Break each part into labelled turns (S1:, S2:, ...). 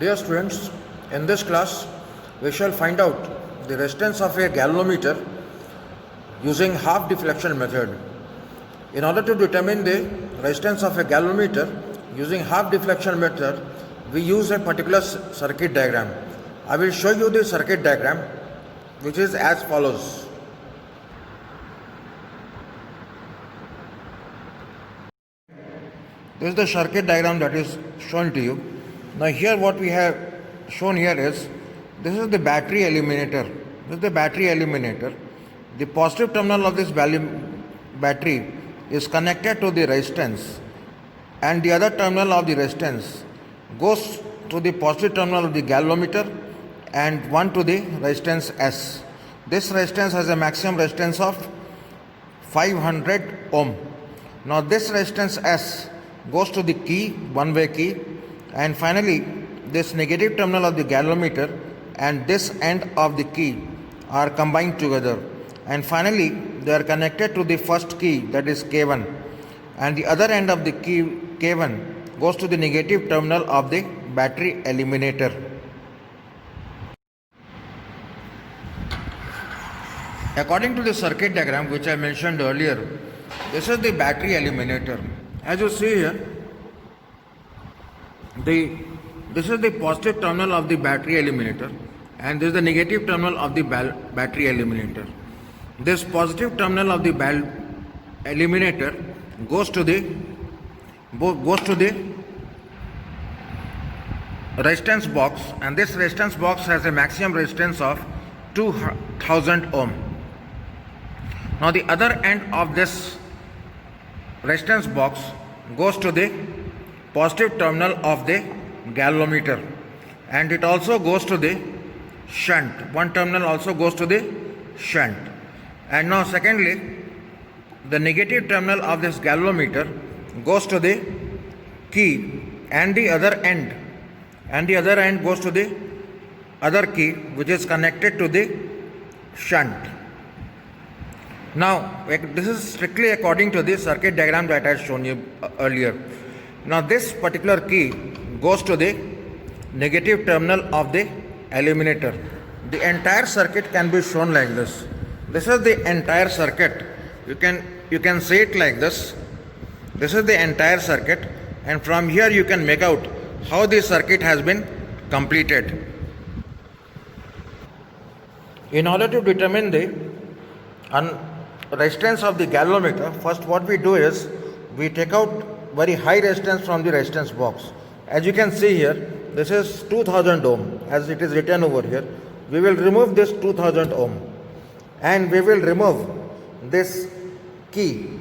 S1: Dear students, in this class we shall find out the resistance of a galvanometer using half deflection method. In order to determine the resistance of a galvanometer using half deflection method, we use a particular circuit diagram. I will show you the circuit diagram, which is as follows. This is the circuit diagram that is shown to you. Now here what we have shown here is, this is the battery eliminator. This is the battery eliminator. The positive terminal of this battery is connected to the resistance, and the other terminal of the resistance goes to the positive terminal of the galvanometer and one to the resistance S. This resistance has a maximum resistance of 500 ohm. Now this resistance S goes to the key, one-way key, and finally this negative terminal of the galvanometer and this end of the key are combined together, and finally they are connected to the first key, that is K1, and the other end of the key K1 goes to the negative terminal of the battery eliminator. According to the circuit diagram which I mentioned earlier, this is the battery eliminator. As you see here, this is the positive terminal of the battery eliminator, and this is the negative terminal of the battery eliminator. This positive terminal of the eliminator goes to the resistance box, and this resistance box has a maximum resistance of 2000 ohm. Now the other end of this resistance box goes to the positive terminal of the galvanometer, and it also goes to the shunt. One terminal also goes to the shunt. And now secondly, the negative terminal of this galvanometer goes to the key, and the other end goes to the other key, which is connected to the shunt. Now this is strictly according to the circuit diagram that I had shown you earlier. Now this particular key goes to the negative terminal of the eliminator. The entire circuit can be shown like this. This is the entire circuit. You can say it like this. This is the entire circuit, and from here you can make out how the circuit has been completed. In order to determine the resistance of the galvanometer, first what we do is we take out very high resistance from the resistance box. As you can see here, this is 2000 ohm as it is written over here. We will remove this 2000 ohm, and we will remove this key,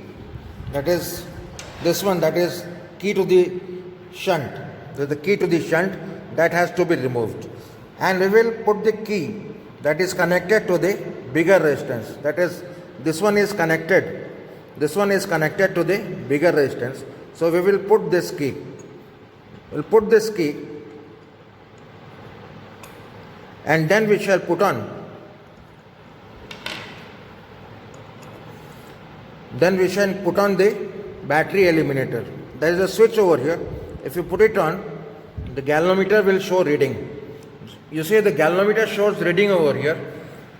S1: that is this one, that is key to the shunt. The key to the shunt that has to be removed, and we will put the key that is connected to the bigger resistance, that is this one is connected to the bigger resistance. So we will put this key, and then we shall put on the battery eliminator. There is a switch over here. If you put it on, the galvanometer will show reading. You see the galvanometer shows reading over here.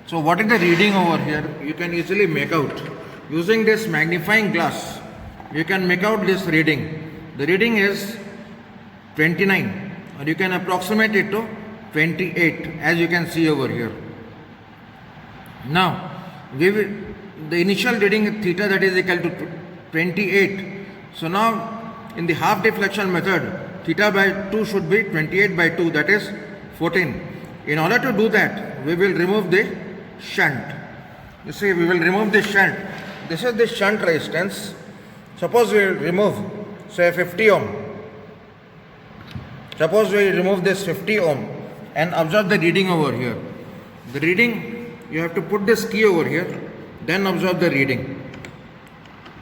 S1: So what is the reading over here? You can easily make out. Using this magnifying glass, you can make out this reading. The reading is 29, or you can approximate it to 28, as you can see over here. Now, the initial reading is theta, that is equal to 28. So now, in the half deflection method, theta by 2 should be 28 by 2, that is 14. In order to do that, we will remove the shunt. You see, we will remove the shunt. This is the shunt resistance. Suppose we remove, say, 50 ohm. Suppose we remove this 50 ohm and observe the reading over here. The reading, you have to put this key over here, then observe the reading.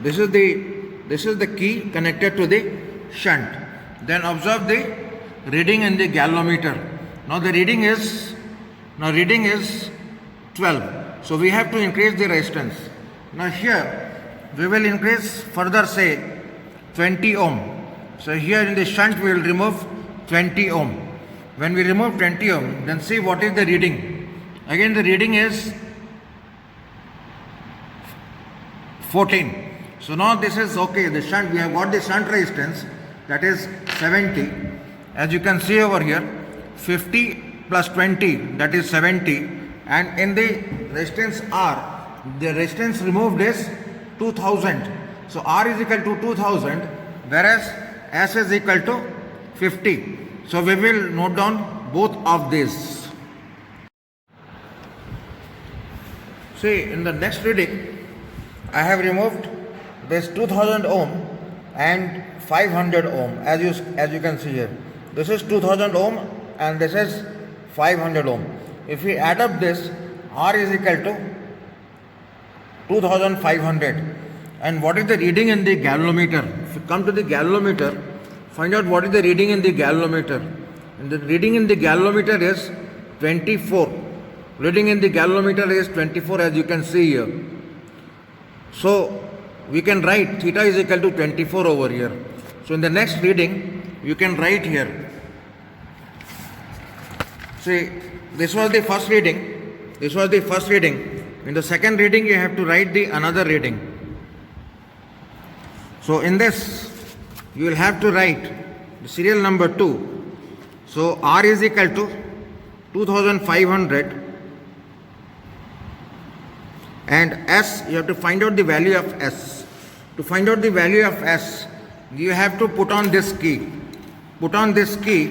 S1: This is the key connected to the shunt. Then observe the reading in the galvanometer. Now the reading is 12. So we have to increase the resistance. Now here we will increase further, say 20 ohm. So here in the shunt we will remove 20 ohm. When we remove 20 ohm, then see what is the reading. Again the reading is 14. So now this is okay, the shunt, we have got the shunt resistance, that is 70. As you can see over here, 50 plus 20, that is 70. And in the resistance R, the resistance removed is 2000. So R is equal to 2000, whereas S is equal to 50. So we will note down both of these. See, in the next reading, I have removed this 2000 ohm and 500 ohm, as you can see here. This is 2000 ohm and this is 500 ohm. If we add up this, R is equal to 2500. And what is the reading in the galvanometer? If you come to the galvanometer, find out what is the reading in the galvanometer. And the reading in the galvanometer is 24. Reading in the galvanometer is 24, as you can see here. So we can write theta is equal to 24 over here. So in the next reading, you can write here. See, this was the first reading. This was the first reading. In the second reading, you have to write the another reading. So in this, you will have to write the serial number 2. So R is equal to 2500. And S, you have to find out the value of S. To find out the value of S, you have to put on this key. Put on this key,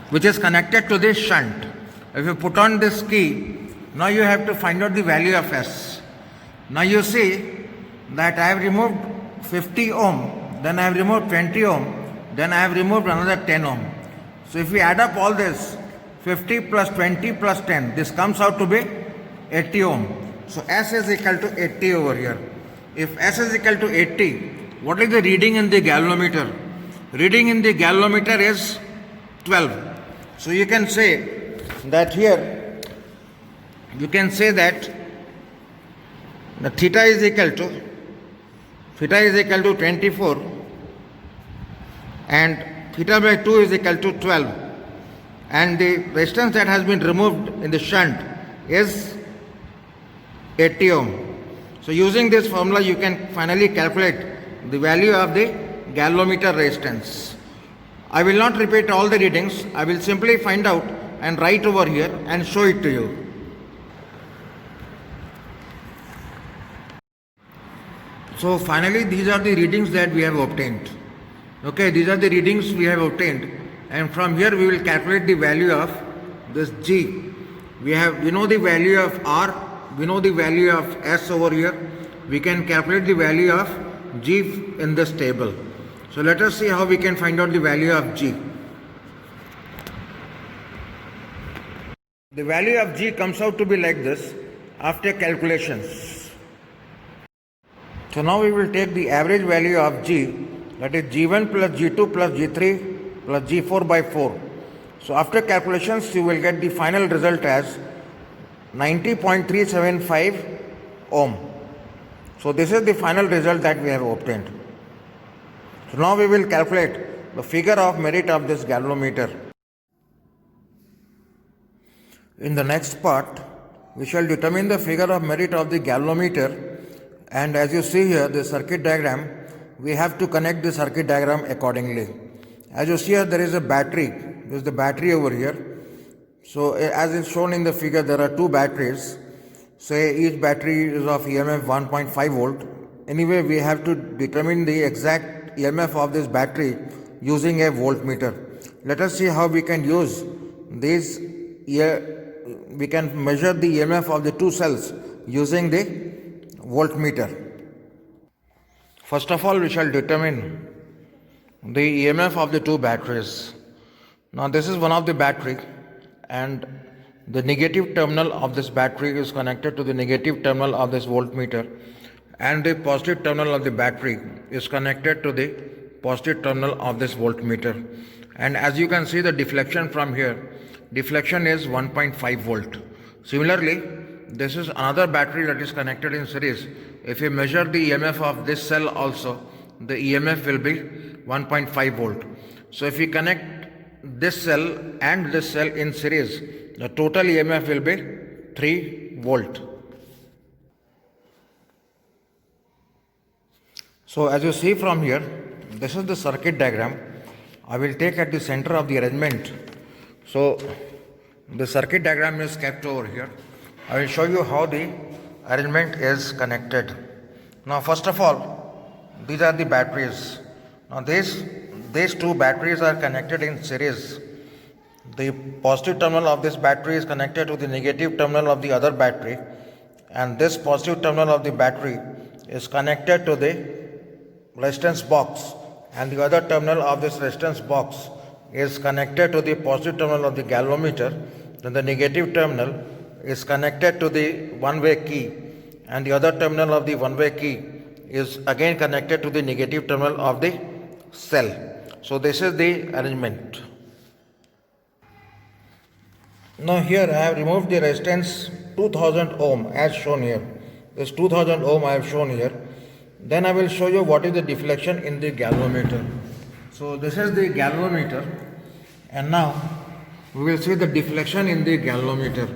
S1: which is connected to this shunt. If you put on this key, now you have to find out the value of S. Now you see that I have removed 50 ohm, then I have removed 20 ohm, then I have removed another 10 ohm. So if we add up all this, 50 plus 20 plus 10, this comes out to be 80 ohm. So S is equal to 80 over here. If S is equal to 80, what is the reading in the galvanometer? Reading in the galvanometer is 12. So you can say that here, you can say that the theta is equal to 24 and theta by 2 is equal to 12. And the resistance that has been removed in the shunt is 80 ohm. So using this formula, you can finally calculate the value of the galvanometer resistance. I will not repeat all the readings. I will simply find out and write over here and show it to you. So finally, these are the readings that we have obtained. Okay, these are the readings we have obtained. And from here we will calculate the value of this G. We know the value of R, we know the value of S over here. We can calculate the value of G in this table. So let us see how we can find out the value of G. The value of G comes out to be like this after calculations. So now we will take the average value of G, that is G1 plus G2 plus G3 plus G4 by 4. So after calculations, you will get the final result as 90.375 ohm. So this is the final result that we have obtained. So now we will calculate the figure of merit of this galvanometer. In the next part, we shall determine the figure of merit of the galvanometer, and as you see here, the circuit diagram, we have to connect the circuit diagram accordingly. As you see here, there is a battery. There is the battery over here. So as is shown in the figure, there are two batteries. Say each battery is of EMF 1.5 volt. Anyway, we have to determine the exact EMF of this battery using a voltmeter. Let us see how we can use these. We can measure the EMF of the two cells using the voltmeter. First of all, we shall determine the EMF of the two batteries. Now this is one of the battery, and the negative terminal of this battery is connected to the negative terminal of this voltmeter, and the positive terminal of the battery is connected to the positive terminal of this voltmeter. And as you can see, the deflection from here, deflection is 1.5 volt. Similarly, this is another battery that is connected in series. If you measure the EMF of this cell also, the EMF will be 1.5 volt. So if we connect this cell and this cell in series, the total EMF will be 3 volt. So as you see from here, this is the circuit diagram. I will take at the center of the arrangement. So the circuit diagram is kept over here. I will show you how the arrangement is connected. Now first of all, these are the batteries. Now these two batteries are connected in series. The positive terminal of this battery is connected to the negative terminal of the other battery, and this positive terminal of the battery is connected to the resistance box, and the other terminal of this resistance box is connected to the positive terminal of the galvanometer. Then the negative terminal is connected to the one-way key, and the other terminal of the one-way key is again connected to the negative terminal of the cell. So this is the arrangement. Now here I have removed the resistance 2000 ohm as shown here. This 2000 ohm I have shown here. Then I will show you what is the deflection in the galvanometer. So this is the galvanometer, and now we will see the deflection in the galvanometer.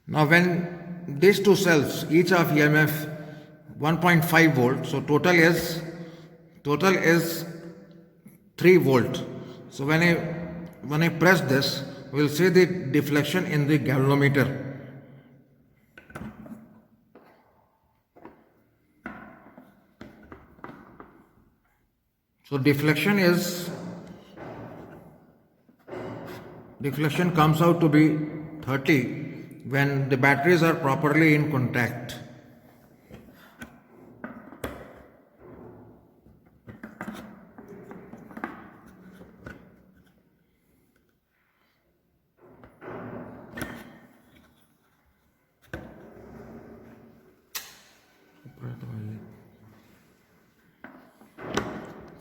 S1: Now when these two cells each of EMF 1.5 volt, so total is 3 volt. So when I press this, we will see the deflection in the galvanometer. So deflection comes out to be 30 when the batteries are properly in contact.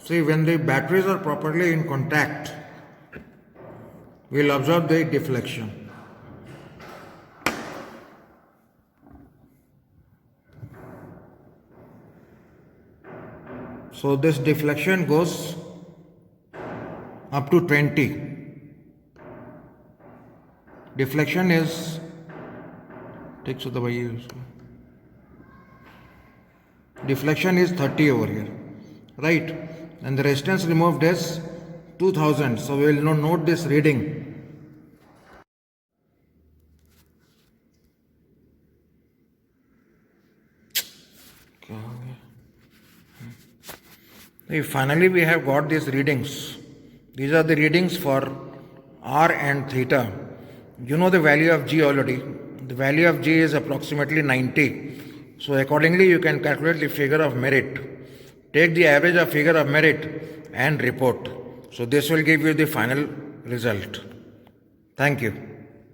S1: See, when the batteries are properly in contact, we will observe the deflection. So this deflection goes up to 20. Deflection is deflection is 30 over here, right? And the resistance removed is 2000. So we will note this reading. Finally, we have got these readings. These are the readings for R and theta. You know the value of G already. The value of G is approximately 90. So accordingly, you can calculate the figure of merit. Take the average of figure of merit and report. So this will give you the final result. Thank you.